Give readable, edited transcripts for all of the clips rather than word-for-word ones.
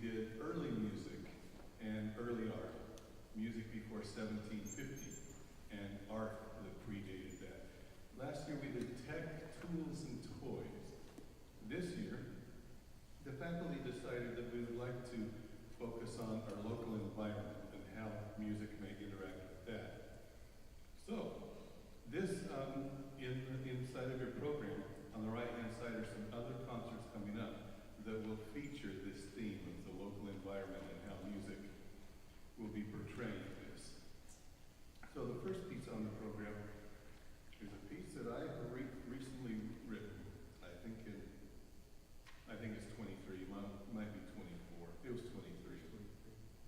did early music and early art, music before 1750, and art that predated that. Last year we did tech, tools, and toys. This year, the faculty decided that we would like to focus on our local environment and how music may interact with that. So, this, inside of your program, on the right-hand side are some other concerts coming up that will feature this theme of the local environment and how music will be portraying this. So the first piece on the program is a piece that I have recently written. I think it's 23, might be 24. It was 23.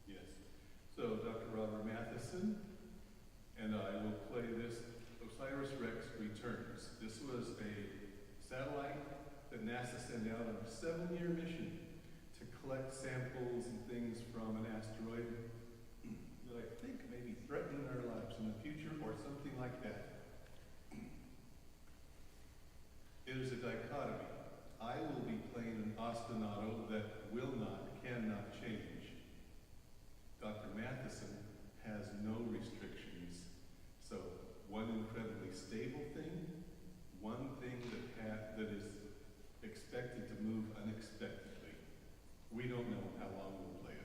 Yes. So Dr. Robert Matheson and I will play this OSIRIS REx Returns. This was a satellite that NASA sent out on a 7-year mission to collect samples and things from an asteroid that I think may be threatening our lives in the future or something like that. It is a dichotomy. I will be playing an ostinato that will not, cannot change. Dr. Matheson has no restrictions. So one incredibly stable thing, one thing that is expected to move unexpectedly. We don't know how long we'll play it.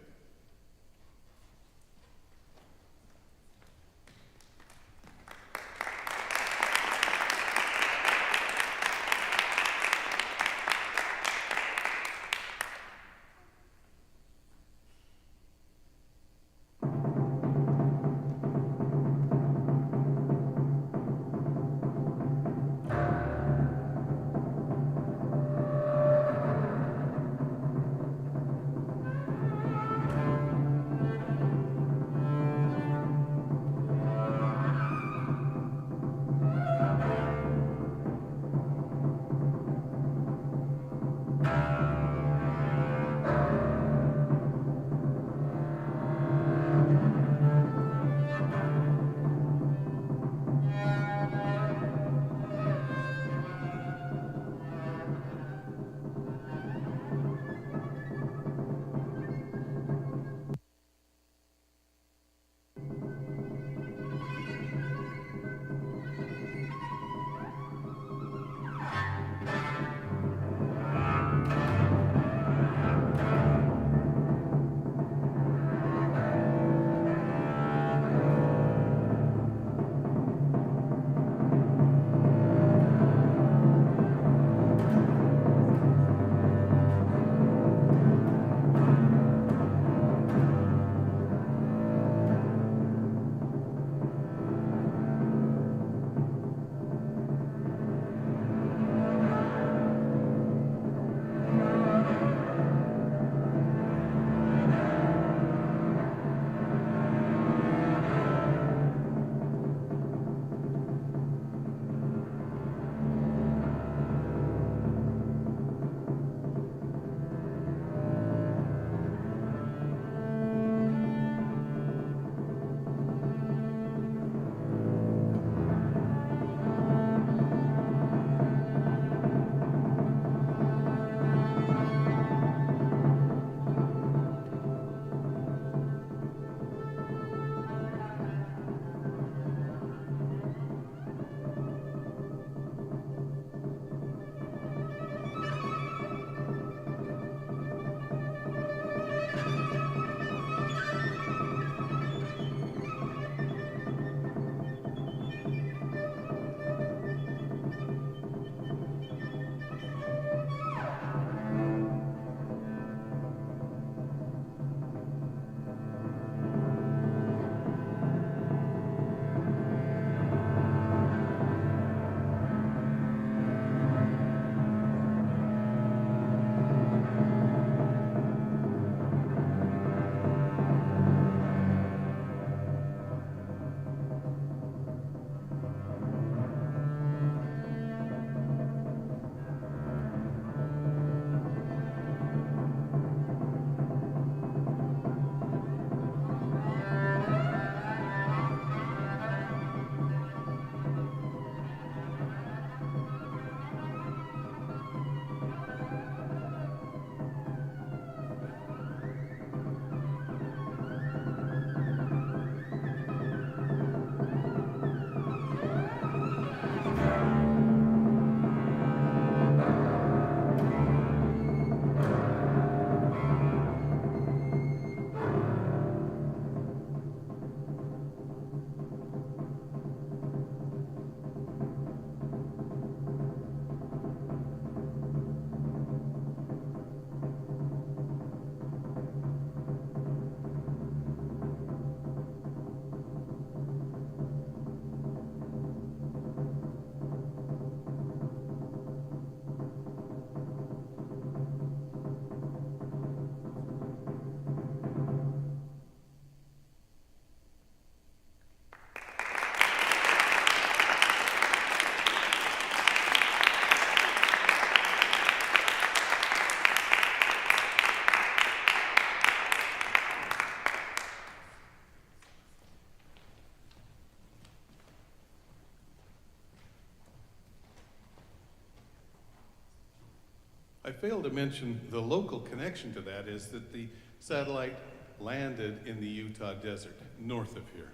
I failed to mention the local connection to that is that the satellite landed in the Utah desert, north of here.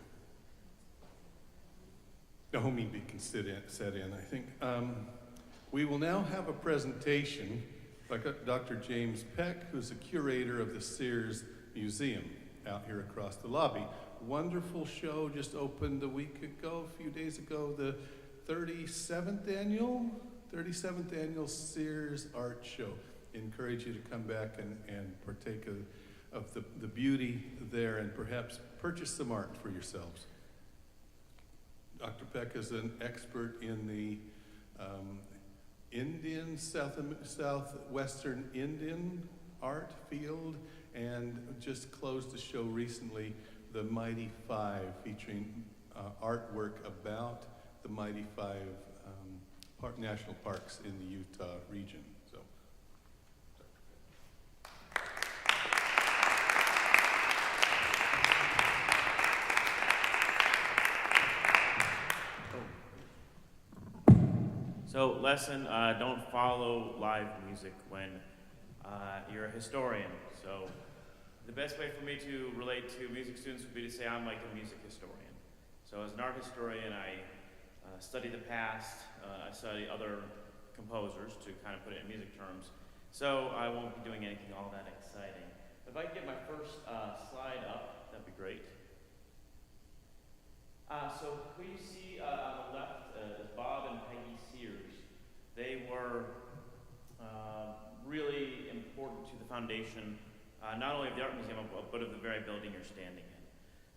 The homie beat can set in, I think. We will now have a presentation by Dr. James Peck, who's a curator of the Sears Museum out here across the lobby. Wonderful show, just opened a few days ago, the 37th annual Sears Art Show. Encourage you to come back and partake of the beauty there and perhaps purchase some art for yourselves. Dr. Peck is an expert in the southwestern Indian art field and just closed a show recently, The Mighty Five, featuring artwork about the Mighty Five national parks in the Utah region. So, So lesson, don't follow live music when you're a historian. So the best way for me to relate to music students would be to say I'm like a music historian. So as an art historian, I study the past, I study other composers to kind of put it in music terms. So I won't be doing anything all that exciting. If I could get my first slide up, that'd be great. So who you see on the left is Bob and Peggy Sears. They were really important to the foundation, not only of the Art Museum, but of the very building you're standing in.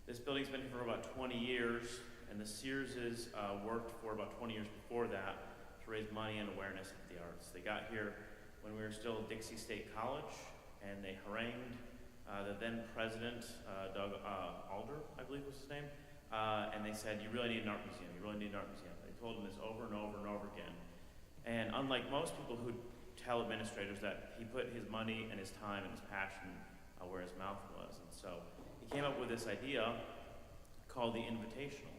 This building's been here for about 20 years, and the Searses worked for about 20 years before that to raise money and awareness of the arts. They got here when we were still at Dixie State College, and they harangued the then president, Doug Alder, I believe was his name, and they said, you really need an art museum, you really need an art museum. They told him this over and over and over again. And unlike most people who tell administrators that he put his money and his time and his passion where his mouth was. And so he came up with this idea called the Invitational.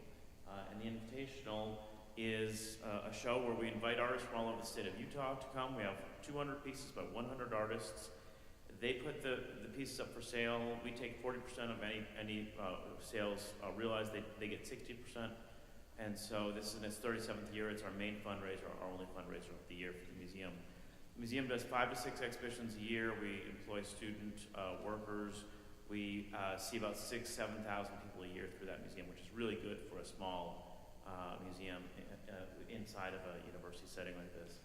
And the Invitational is a show where we invite artists from all over the state of Utah to come. We have 200 pieces by 100 artists. They put the pieces up for sale. We take 40% of any sales realized. They get 60%. And so this is in its 37th year. It's our main fundraiser, our only fundraiser of the year for the museum. The museum does 5 to 6 exhibitions a year. We employ student workers. We see about 6,000 to 7,000 people a year through that museum, which is really good for a small museum inside of a university setting like this.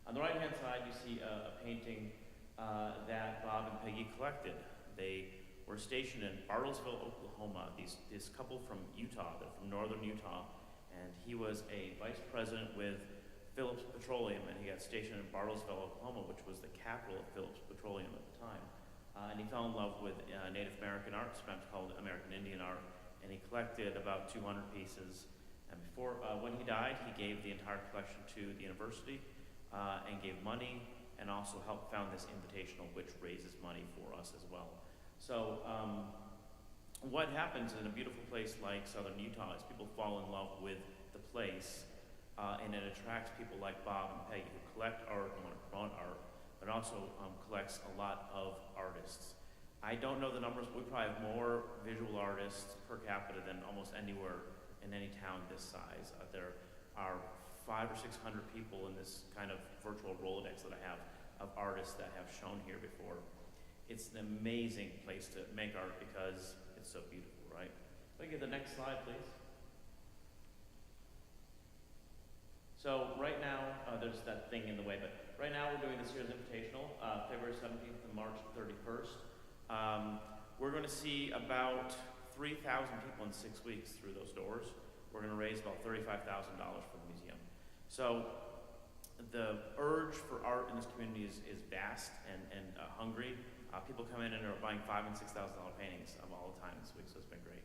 On the right-hand side, you see a painting that Bob and Peggy collected. They were stationed in Bartlesville, Oklahoma. This couple from Utah, they're from northern Utah, and he was a vice president with Phillips Petroleum, and he got stationed in Bartlesville, Oklahoma, which was the capital of Phillips Petroleum at the time. And he fell in love with Native American art, sometimes called American Indian art, and he collected about 200 pieces. And before, when he died, he gave the entire collection to the university and gave money, and also helped found this Invitational, which raises money for us as well. So what happens in a beautiful place like southern Utah is people fall in love with the place, and it attracts people like Bob and Peggy who collect art and want to promote art, but also collects a lot of artists. I don't know the numbers, but we probably have more visual artists per capita than almost anywhere in any town this size. There are 500 or 600 people in this kind of virtual Rolodex that I have of artists that have shown here before. It's an amazing place to make art because it's so beautiful, right? Let me get the next slide, please. So right now, there's that thing in the way, but right now we're doing this year's Invitational, February 17th to March 31st. We're going to see about 3,000 people in 6 weeks through those doors. We're going to raise about $35,000 for the museum. So the urge for art in this community is vast and hungry. People come in and are buying $5,000 and $6,000 paintings of all the time this week, so it's been great.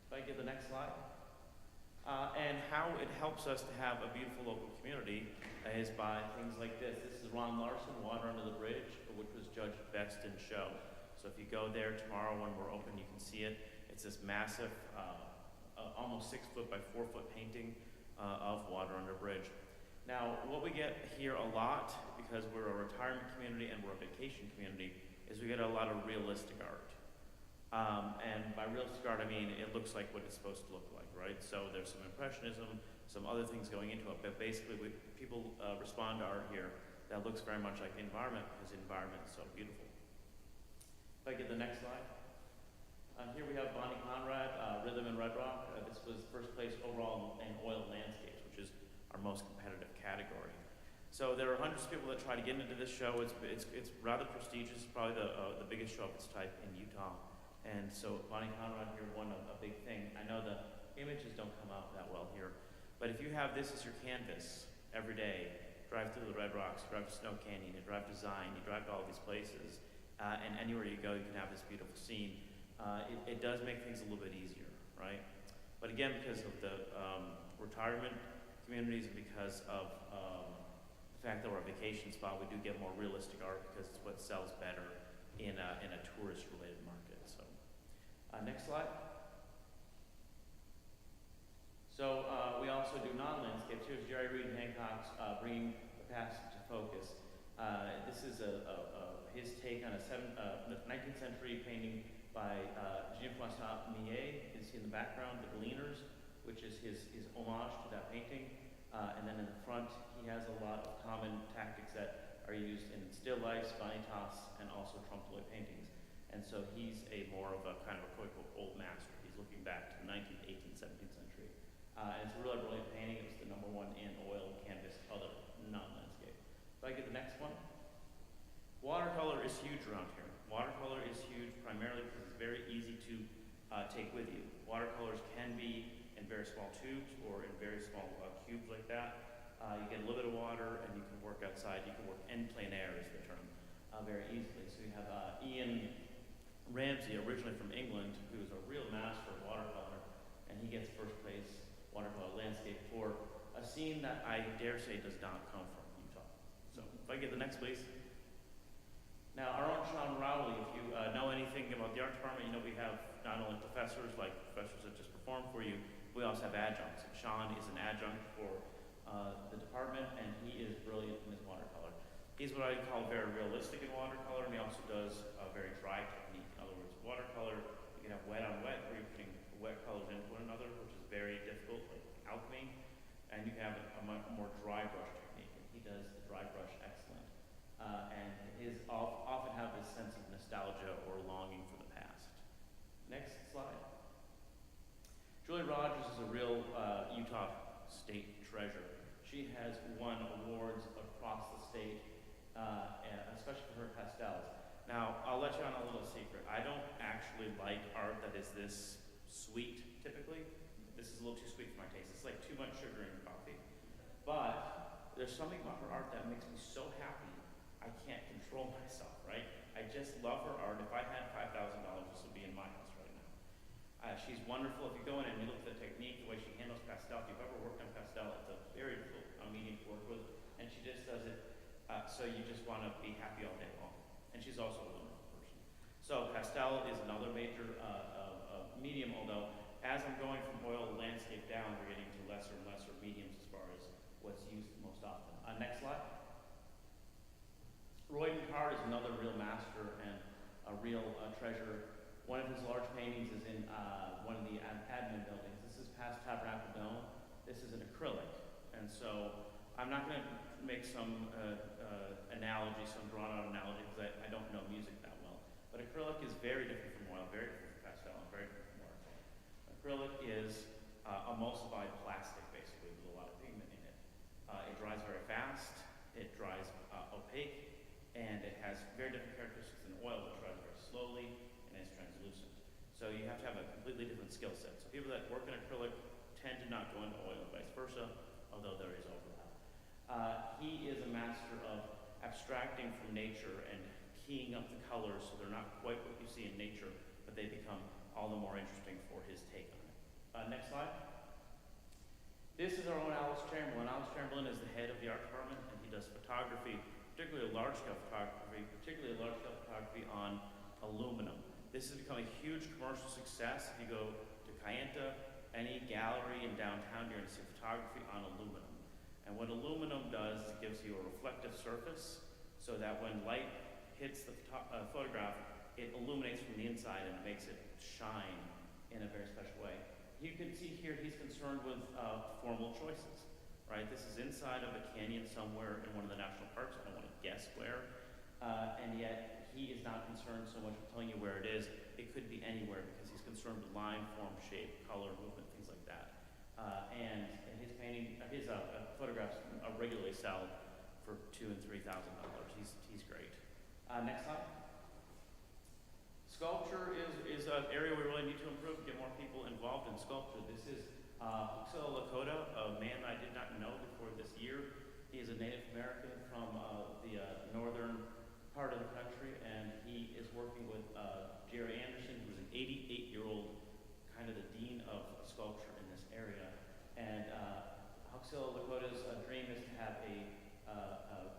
If I get the next slide. And how it helps us to have a beautiful local community is by things like this. This is Ron Larson, Water Under the Bridge, which was Judge Beston's show. So if you go there tomorrow when we're open, you can see it. It's this massive, almost 6 foot by 4 foot painting of Water Under Bridge. Now, what we get here a lot, because we're a retirement community and we're a vacation community, is we get a lot of realistic art. And by realistic art, I mean it looks like what it's supposed to look like, right? So there's some impressionism, some other things going into it, but basically people respond to art here that looks very much like the environment because the environment is so beautiful. If I get the next slide. Here we have Bonnie Conrad, Rhythm in Red Rock. This was first place overall in oil landscapes, which is our most competitive category. So there are hundreds of people that try to get into this show. It's rather prestigious, probably the biggest show of its type in Utah. And so Bonnie Conrad here won a big thing. I know the images don't come out that well here, but if you have this as your canvas every day, drive through the Red Rocks, drive to Snow Canyon, you drive to Zion, you drive to all these places, and anywhere you go, you can have this beautiful scene. It does make things a little bit easier, right? But again, because of the retirement communities and because of the fact that we're a vacation spot, we do get more realistic art because it's what sells better in a tourist-related market. So, next slide. So we also do non-landscapes. Here's Jerry Reed Hancock's Bringing the Past to Focus. This is his take on a 19th century painting by Jean-François Millet. You see in the background the Gleaners, which is his homage to that painting. And then in the front, he has a lot of common tactics that are used in still lifes, vanitas, and also trompe-l'oeil paintings. And so he's more of a kind of a quote-unquote old master. He's looking back to the 19th, 18th, 17th century. And it's a really brilliant painting. It was the #1 in oil, canvas, other non-landscape. If I get the next one. Watercolor is huge around here. Watercolor is huge primarily because it's very easy to take with you. Watercolors can be in very small tubes or in very small cubes like that. You get a little bit of water and you can work outside. You can work en plein air is the term, very easily. So you have Ian Ramsey, originally from England, who is a real master of watercolor, and he gets first place watercolor landscape for a scene that I dare say does not come from Utah. So if I get the next, please. Now, our own Sean Rowley, if you know anything about the art department, you know we have not only professors, like professors that just perform for you, we also have adjuncts. And Sean is an adjunct for the department, and he is brilliant in his watercolor. He's what I call very realistic in watercolor, and he also does a very dry technique. In other words, watercolor, you can have wet on wet, where you're putting wet colors into one another, which is very difficult, like alchemy, and you can have a much more dry brush technique, and he does the dry brush excellent. And his often have this sense of nostalgia or longing for the past. Next slide. Julie Rogers is a real Utah state treasure. She has won awards across the state, and especially for her pastels. Now, I'll let you on a little secret. I don't actually like art that is this sweet, typically. This is a little too sweet for my taste. It's like too much sugar in coffee. But there's something about her art that makes me so happy I can't control myself, right? I just love her art. If I had $5,000, this would be in my house right now. She's wonderful. If you go in and you look at the technique, the way she handles pastel, if you've ever worked on pastel, it's a very difficult medium to work with, and she just does it so you just want to be happy all day long. And she's also a wonderful person. So pastel is another major medium, although as I'm going from oil to landscape down, we're getting to lesser and lesser mediums as far as what's used most often. Next slide. Royden Card is another real master and a real treasure. One of his large paintings is in one of the admin buildings. This is past Tabernacle Dome. This is an acrylic. And so I'm not going to make some analogy, some drawn-out analogy, because I don't know music that well. But acrylic is very different from oil, very different from pastel, and very different from watercolor. Acrylic is emulsified plastic, basically, with a lot of pigment in it. It dries very fast. It dries opaque. And it has very different characteristics than oil, which dries very slowly and is translucent. So you have to have a completely different skill set. So people that work in acrylic tend to not go into oil and vice versa, although there is overlap. He is a master of abstracting from nature and keying up the colors so they're not quite what you see in nature, but they become all the more interesting for his take on it. Next slide. This is our own Alice Chamberlain. Alice Chamberlain is the head of the art department, and he does photography, particularly large-scale photography on aluminum. This has become a huge commercial success. If you go to Kayenta, any gallery in downtown, you're going to see photography on aluminum. And what aluminum does is it gives you a reflective surface so that when light hits the photograph, it illuminates from the inside and it makes it shine in a very special way. You can see here he's concerned with formal choices, right? This is inside of a canyon somewhere in one of the national parks. I don't want to guess where. And yet he is not concerned so much with telling you where it is. It could be anywhere because he's concerned with line, form, shape, color, movement, things like that. And his photographs regularly sell for $2,000 and $3,000. He's great. Next slide. Sculpture is an area we really need to improve, get more people involved in sculpture. This is Huxell Lakota, a man I did not know before this year. He is a Native American from the northern part of the country, and he is working with Jerry Anderson, who's an 88-year-old, kind of the dean of sculpture in this area. And Huxell Lakota's dream is to have a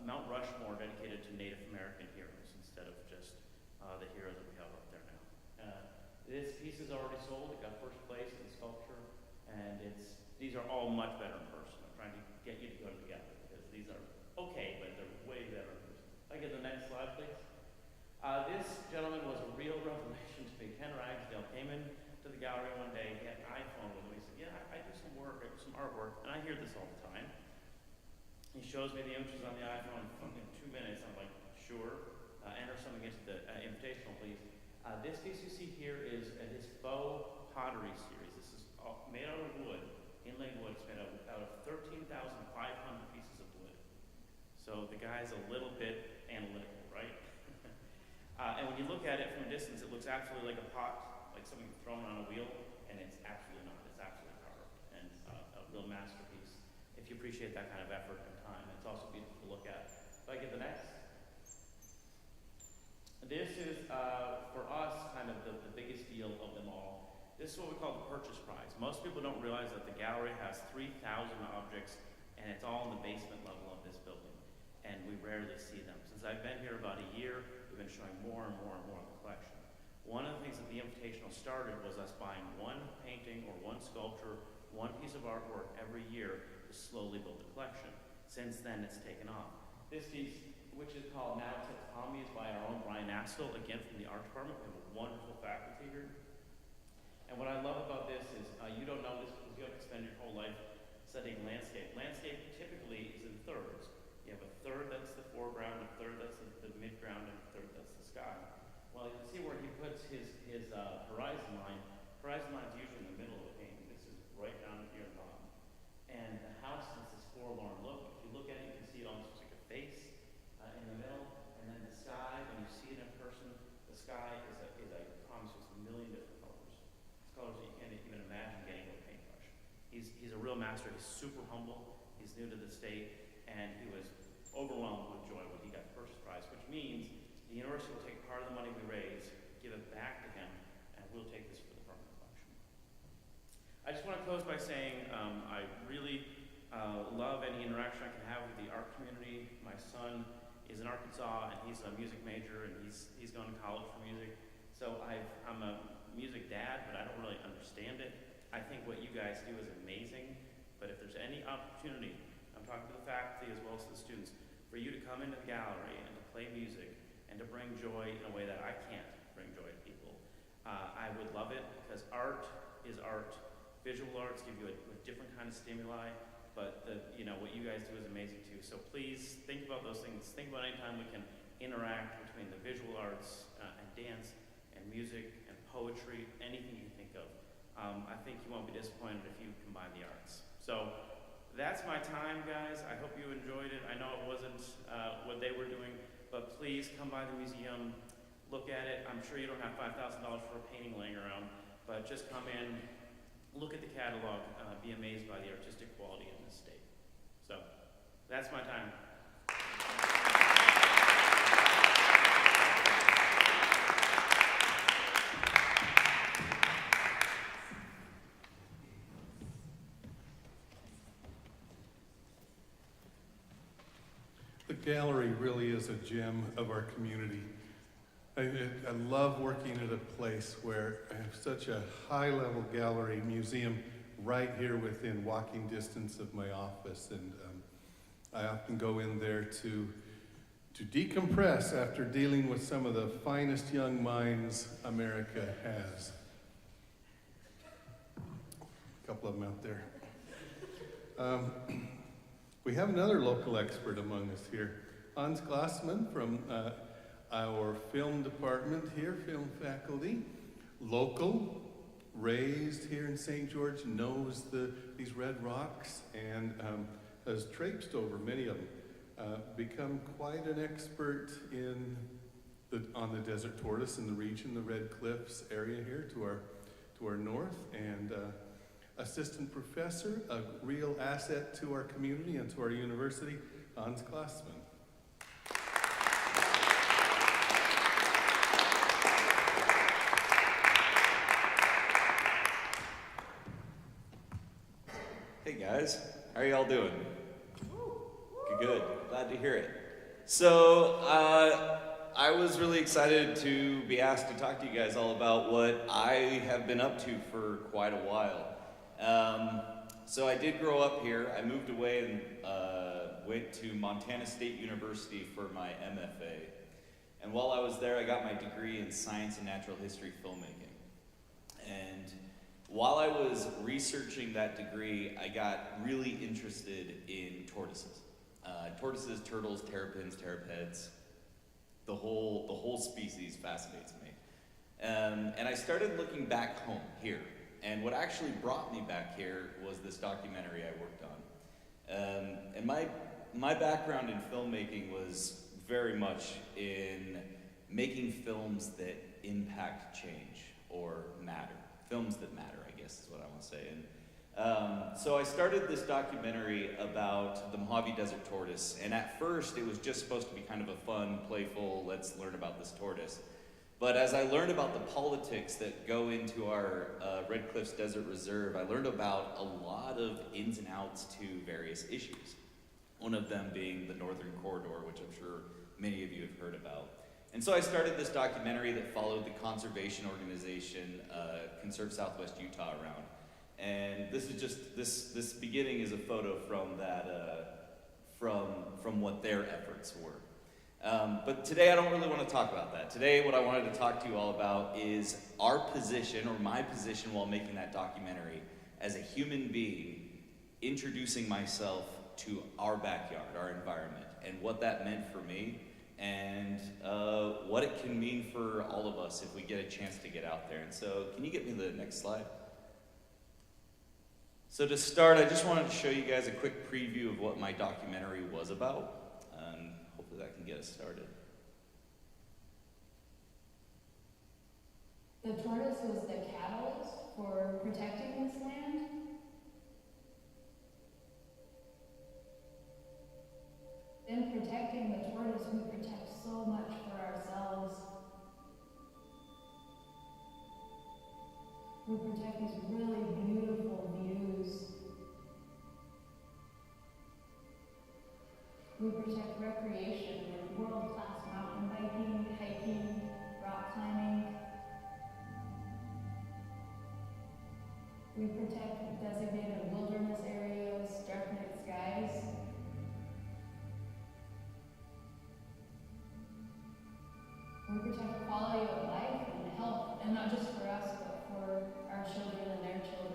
Mount Rushmore dedicated to Native American heroes instead of just the heroes that we have up there now. This piece is already sold. It got first place in sculpture, and these are all much better in person. I'm trying to get you to go together because these are okay, but they're way better in person. Can I get the next slide, please? This gentleman was a real revelation to me. Ken Ragsdale came in to the gallery one day. He had an iPhone with him. He said, "Yeah, I do some work, I do some artwork," and I hear this all the time. He shows me the images on the iPhone in 2 minutes. I'm like, sure. Enter something into the invitational, please. This piece you see here is his faux pottery series. This is made out of wood, inlaid wood. It's made out of 13,500 pieces of wood. So the guy's a little bit analytical, right? And when you look at it from a distance, it looks absolutely like a pot, like something thrown on a wheel, and it's absolutely not. It's absolutely carved, and a real masterpiece. If you appreciate that kind of effort and time, it's also beautiful to look at. If I get the next. This is, for us, kind of the biggest deal of them all. This is what we call the purchase prize. Most people don't realize that the gallery has 3,000 objects, and it's all in the basement level of this building, and we rarely see them. Since I've been here about a year, we've been showing more and more and more of the collection. One of the things that the Invitational started was us buying one painting or one sculpture, one piece of artwork every year to slowly build the collection. Since then, it's taken off. This piece, which is called Now Tips Tommy, is by our own Brian Astle, again from the art department. We have a wonderful faculty here. And what I love about this is you don't know this because you have to spend your whole life studying landscape. Landscape typically is in thirds. You have a third that's the foreground, a third that's the midground, and a third that's the sky. Well, you can see where he puts his horizon line. Horizon line is usually in the middle of the painting. This is right down here at the bottom. And the house has this forlorn look. If you look at it, you can see it almost looks like a face in the middle. And then the sky, when you see it in person, the sky is I promise you, it's a million different colors. It's colors that you can't even imagine getting with a paintbrush. He's a real master. He's super humble. He's new to the state, and he was overwhelmed with joy when he got the first prize, which means the university will take part of the money we raise, give it back to him, and we'll take this for the permanent collection. I just want to close by saying I really love any interaction I can have with the art community. My son is in Arkansas, and he's a music major, and he's going to college for music. So I'm a music dad, but I don't really understand it. I think what you guys do is amazing, but if there's any opportunity, I'm talking to the faculty as well as the students, for you to come into the gallery and to play music and to bring joy in a way that I can't bring joy to people, I would love it, because art is art. Visual arts give you a different kind of stimuli, but what you guys do is amazing too. So please think about those things. Think about any time we can interact between the visual arts and dance and music and poetry, anything you think of. I think you won't be disappointed if you combine the arts. So that's my time, guys. I hope you enjoyed it. I know it wasn't what they were doing, but please come by the museum, look at it. I'm sure you don't have $5,000 for a painting laying around, but just come in, look at the catalog, be amazed by the artistic quality in this state. So that's my time. The gallery really is a gem of our community. I love working at a place where I have such a high-level gallery museum right here within walking distance of my office. And I often go in there to decompress after dealing with some of the finest young minds America has. A couple of them out there. We have another local expert among us here. Hans Glassman from our film department here, film faculty. Local, raised here in St. George, knows these red rocks and has traipsed over many of them. Become quite an expert on the desert tortoise in the region, the Red Cliffs area here to our north, and assistant professor, a real asset to our community and to our university, Hans Glassman. Hey guys, how are y'all doing? Good, glad to hear it. So, I was really excited to be asked to talk to you guys all about what I have been up to for quite a while. So I did grow up here. I moved away and went to Montana State University for my MFA. And while I was there, I got my degree in science and natural history filmmaking. And while I was researching that degree, I got really interested in tortoises. Tortoises, turtles, terrapins, terrapeds, the whole species fascinates me. And I started looking back home here. And what actually brought me back here was this documentary I worked on. And my background in filmmaking was very much in making films that impact change or matter. Films that matter, I guess is what I want to say. And so I started this documentary about the Mojave Desert Tortoise, and at first it was just supposed to be kind of a fun, playful, let's learn about this tortoise. But as I learned about the politics that go into our Red Cliffs Desert Reserve, I learned about a lot of ins and outs to various issues. One of them being the Northern Corridor, which I'm sure many of you have heard about. And so I started this documentary that followed the conservation organization Conserve Southwest Utah around. And this is just, this beginning is a photo from that, from what their efforts were. But today I don't really want to talk about that. Today what I wanted to talk to you all about is our position, or my position while making that documentary, as a human being, introducing myself to our backyard, our environment, and what that meant for me, and what it can mean for all of us if we get a chance to get out there. And so, can you get me the next slide? So to start, I just wanted to show you guys a quick preview of what my documentary was about. Hopefully that can get us started. The tortoise was the catalyst for protecting this land. In protecting the tortoise, we protect so much for ourselves. We protect these really beautiful views. We protect recreation and world-class mountain biking, hiking, rock climbing. We protect designated wilderness areas, dark night skies. We protect quality of life and health, and not just for us, but for our children and their children.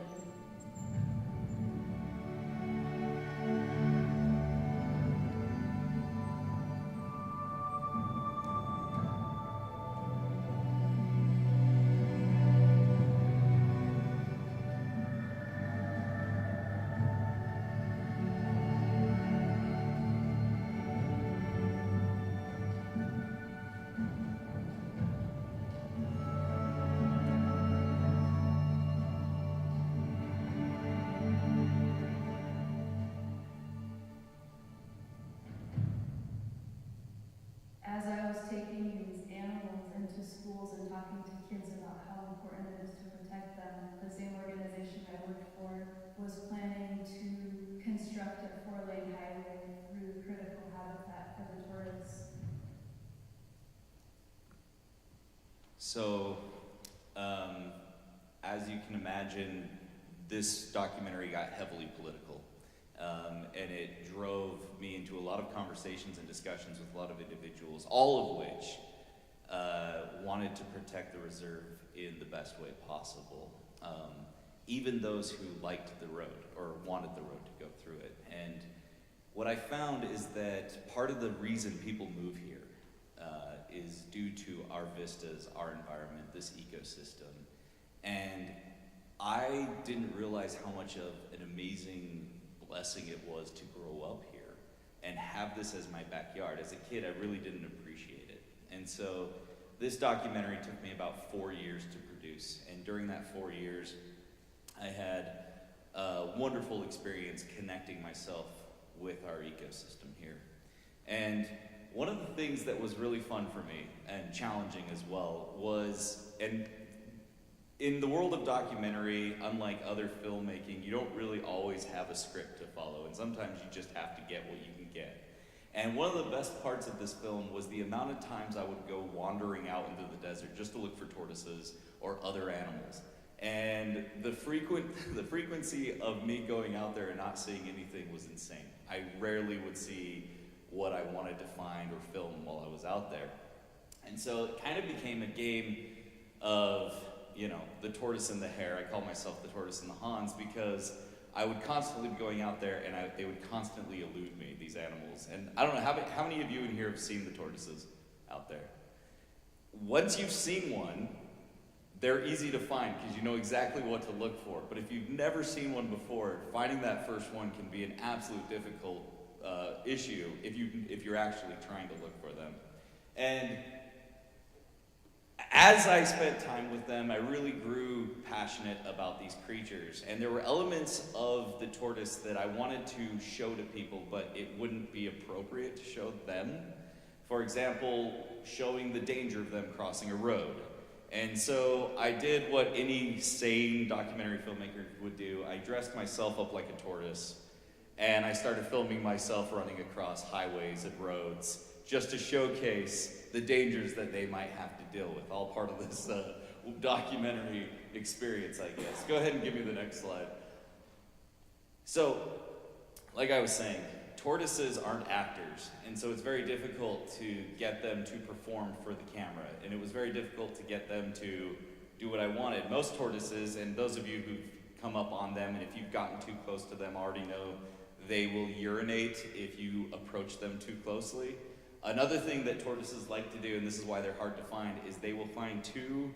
As I was taking these animals into schools and talking to kids about how important it is to protect them, the same organization I worked for was planning to construct a 4-lane highway through critical habitat for the tortoise. So, as you can imagine, this documentary got heavily political. And it drove me into a lot of conversations and discussions with a lot of individuals, all of which wanted to protect the reserve in the best way possible. Even those who liked the road or wanted the road to go through it. And what I found is that part of the reason people move here is due to our vistas, our environment, this ecosystem. And I didn't realize how much of an amazing blessing it was to grow up here and have this as my backyard. As a kid, I really didn't appreciate it. And so this documentary took me about 4 years to produce. And during that 4 years, I had a wonderful experience connecting myself with our ecosystem here. And one of the things that was really fun for me and challenging as well was, and in the world of documentary, unlike other filmmaking, you don't really always have a script to follow, and sometimes you just have to get what you can get. And one of the best parts of this film was the amount of times I would go wandering out into the desert just to look for tortoises or other animals. And the frequency of me going out there and not seeing anything was insane. I rarely would see what I wanted to find or film while I was out there. And so it kind of became a game of, you know, the tortoise and the hare. I call myself the tortoise and the Hans because I would constantly be going out there and they would constantly elude me, these animals. And I don't know, how many of you in here have seen the tortoises out there? Once you've seen one, they're easy to find because you know exactly what to look for. But if you've never seen one before, finding that first one can be an absolute difficult issue if you're actually trying to look for them. And as I spent time with them, I really grew passionate about these creatures. And there were elements of the tortoise that I wanted to show to people, but it wouldn't be appropriate to show them. For example, showing the danger of them crossing a road. And so I did what any sane documentary filmmaker would do. I dressed myself up like a tortoise, and I started filming myself running across highways and roads just to showcase the dangers that they might have to deal with, all part of this documentary experience, I guess. Go ahead and give me the next slide. So, like I was saying, tortoises aren't actors, and so it's very difficult to get them to perform for the camera, and it was very difficult to get them to do what I wanted. Most tortoises, and those of you who've come up on them, and if you've gotten too close to them already know, they will urinate if you approach them too closely. Another thing that tortoises like to do, and this is why they're hard to find, is they will find two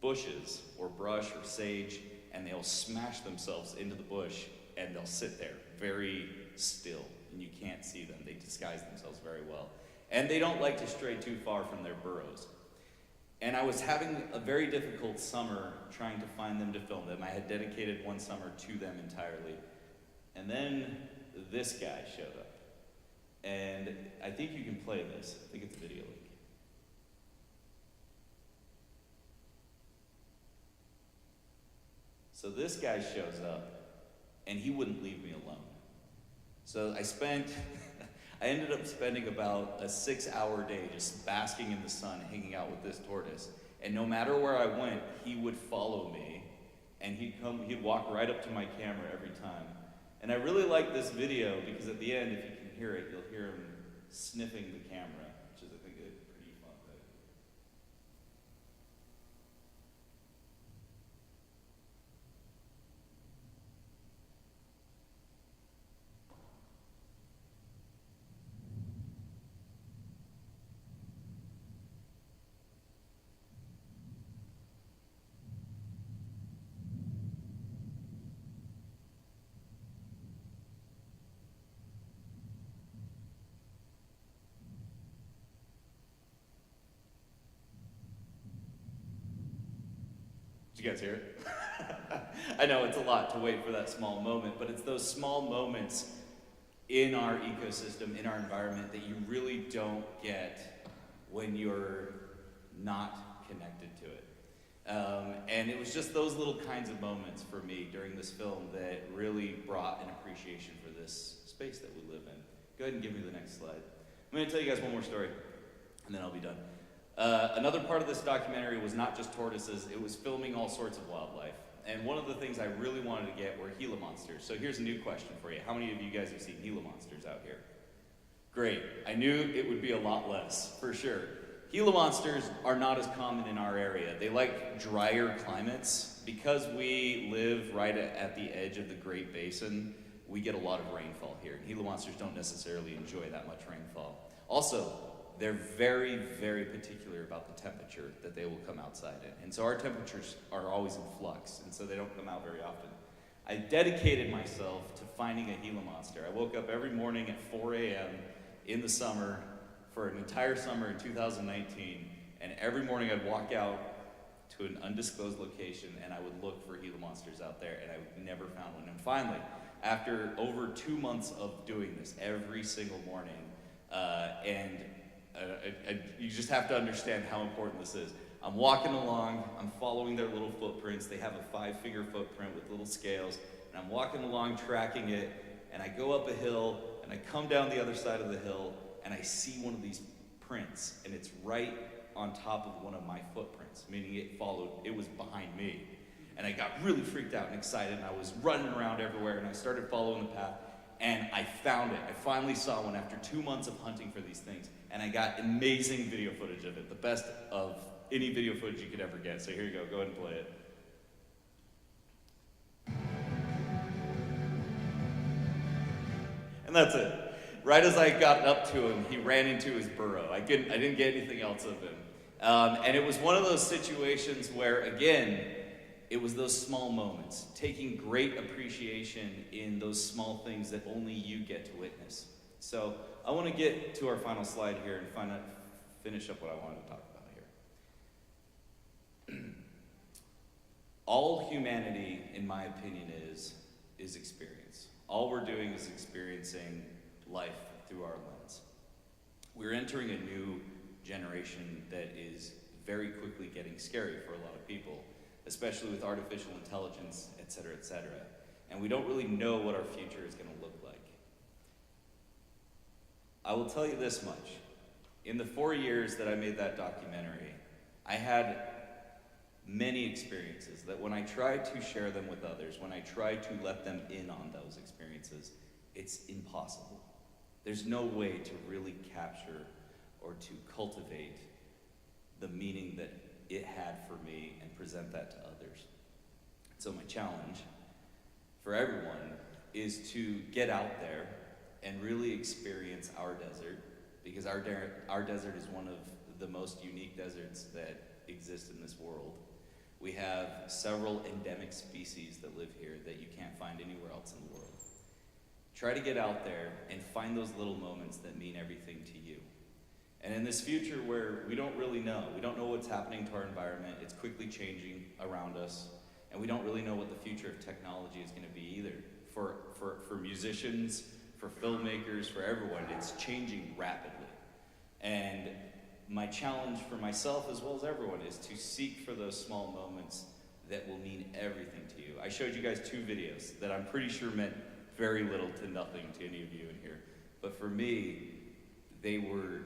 bushes or brush or sage, and they'll smash themselves into the bush, and they'll sit there very still, and you can't see them. They disguise themselves very well. And they don't like to stray too far from their burrows. And I was having a very difficult summer trying to find them to film them. I had dedicated one summer to them entirely. And then this guy showed up. And I think you can play this. I think it's a video link. So this guy shows up, and he wouldn't leave me alone. So I ended up spending about a 6-hour day just basking in the sun, hanging out with this tortoise. And no matter where I went, he would follow me, and he'd walk right up to my camera every time. And I really like this video because at the end, if you can hear it, you'll hear him sniffing the camera, which is, I think, a pretty fun thing. Did you guys hear it? I know it's a lot to wait for that small moment, but it's those small moments in our ecosystem, in our environment, that you really don't get when you're not connected to it. And it was just those little kinds of moments for me during this film that really brought an appreciation for this space that we live in. Go ahead and give me the next slide. I'm going to tell you guys one more story, and then I'll be done. Another part of this documentary was not just tortoises, it was filming all sorts of wildlife. And one of the things I really wanted to get were Gila monsters. So here's a new question for you. How many of you guys have seen Gila monsters out here? Great. I knew it would be a lot less, for sure. Gila monsters are not as common in our area. They like drier climates. Because we live right at the edge of the Great Basin, we get a lot of rainfall here. And Gila monsters don't necessarily enjoy that much rainfall. Also, they're very, very particular about the temperature that they will come outside in. And so our temperatures are always in flux, and so they don't come out very often. I dedicated myself to finding a Gila monster. I woke up every morning at 4 a.m. in the summer for an entire summer in 2019, and every morning I'd walk out to an undisclosed location and I would look for Gila monsters out there, and I never found one. And finally, after over 2 months of doing this every single morning, you just have to understand how important this is. I'm walking along, I'm following their little footprints. They have a 5-finger footprint with little scales, and I'm walking along tracking it, and I go up a hill, and I come down the other side of the hill, and I see one of these prints, and it's right on top of one of my footprints, meaning it was behind me. And I got really freaked out and excited, and I was running around everywhere, and I started following the path, and I found it. I finally saw one after 2 months of hunting for these things, and I got amazing video footage of it, the best of any video footage you could ever get. So here you go ahead and play it. And that's it. Right as I got up to him, he ran into his burrow. I didn't get anything else of him. And it was one of those situations where, again, it was those small moments, taking great appreciation in those small things that only you get to witness. So I want to get to our final slide here and finish up what I wanted to talk about here. All humanity, in my opinion, is experience. All we're doing is experiencing life through our lens. We're entering a new generation that is very quickly getting scary for a lot of people, especially with artificial intelligence, et cetera, and we don't really know what our future is going to look like. I will tell you this much. In the 4 years that I made that documentary, I had many experiences that when I tried to share them with others, when I tried to let them in on those experiences, it's impossible. There's no way to really capture or to cultivate the meaning that it had for me and present that to others. So my challenge for everyone is to get out there and really experience our desert, because our desert is one of the most unique deserts that exist in this world. We have several endemic species that live here that you can't find anywhere else in the world. Try to get out there and find those little moments that mean everything to you. And in this future where we don't really know, we don't know what's happening to our environment, it's quickly changing around us, and we don't really know what the future of technology is going to be either. For musicians, for filmmakers, for everyone, it's changing rapidly. And my challenge for myself as well as everyone is to seek for those small moments that will mean everything to you. I showed you guys 2 videos that I'm pretty sure meant very little to nothing to any of you in here. But for me, they were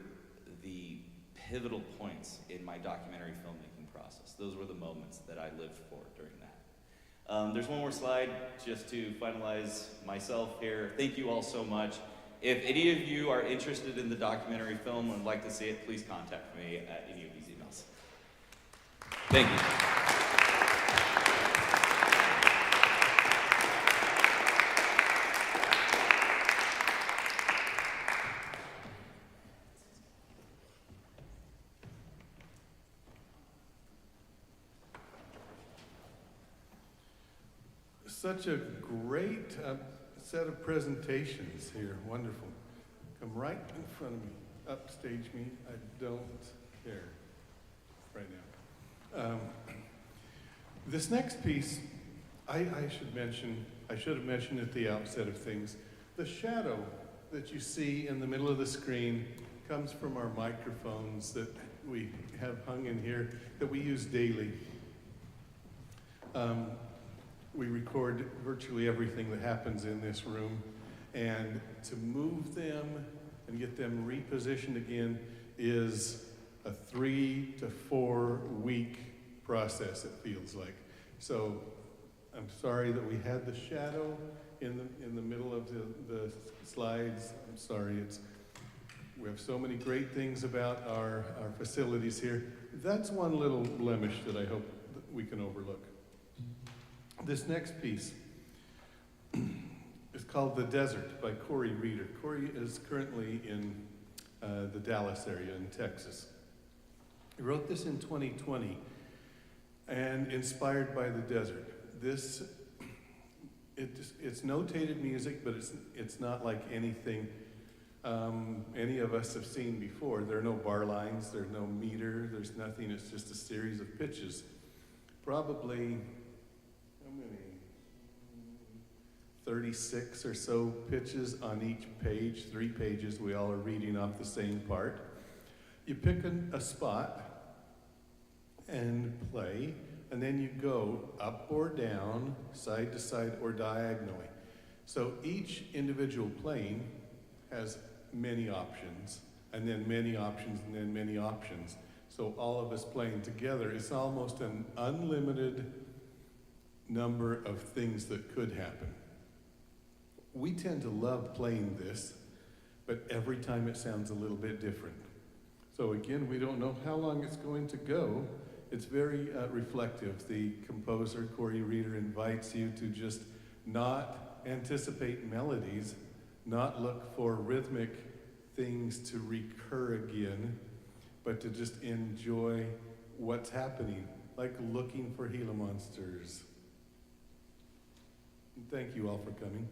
the pivotal points in my documentary filmmaking process. Those were the moments that I lived for during that. There's one more slide just to finalize myself here. Thank you all so much. If any of you are interested in the documentary film and would like to see it, please contact me at any of these emails. Thank you. Such a great set of presentations here. Wonderful. Come right in front of me. Upstage me. I don't care right now. This next piece, I should have mentioned at the outset of things, the shadow that you see in the middle of the screen comes from our microphones that we have hung in here that we use daily. We record virtually everything that happens in this room, and to move them and get them repositioned again is a 3 to 4 week process, it feels like. So I'm sorry that we had the shadow in the middle of the slides. I'm sorry, we have so many great things about our facilities here. That's one little blemish that I hope that we can overlook. This next piece is called The Desert by Corey Reeder. Corey is currently in the Dallas area in Texas. He wrote this in 2020 and inspired by the desert. It's notated music, but it's not like anything any of us have seen before. There are no bar lines, there's no meter, there's nothing. It's just a series of pitches. Probably, how many? 36 or so pitches on each page, 3 pages. We all are reading off the same part. You pick a spot and play, and then you go up or down, side to side, or diagonally. So each individual plane has many options, and then many options, and then many options. So all of us playing together, it's almost an unlimited number of things that could happen. We tend to love playing this, but every time it sounds a little bit different. So again, we don't know how long it's going to go. It's very reflective. The composer, Corey Reeder, invites you to just not anticipate melodies, not look for rhythmic things to recur again, but to just enjoy what's happening, like looking for Gila monsters. And thank you all for coming.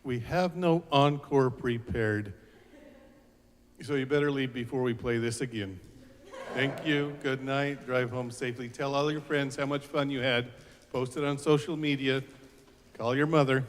We have no encore prepared, so you better leave before we play this again. Thank you, good night, drive home safely. Tell all your friends how much fun you had. Post it on social media. Call your mother.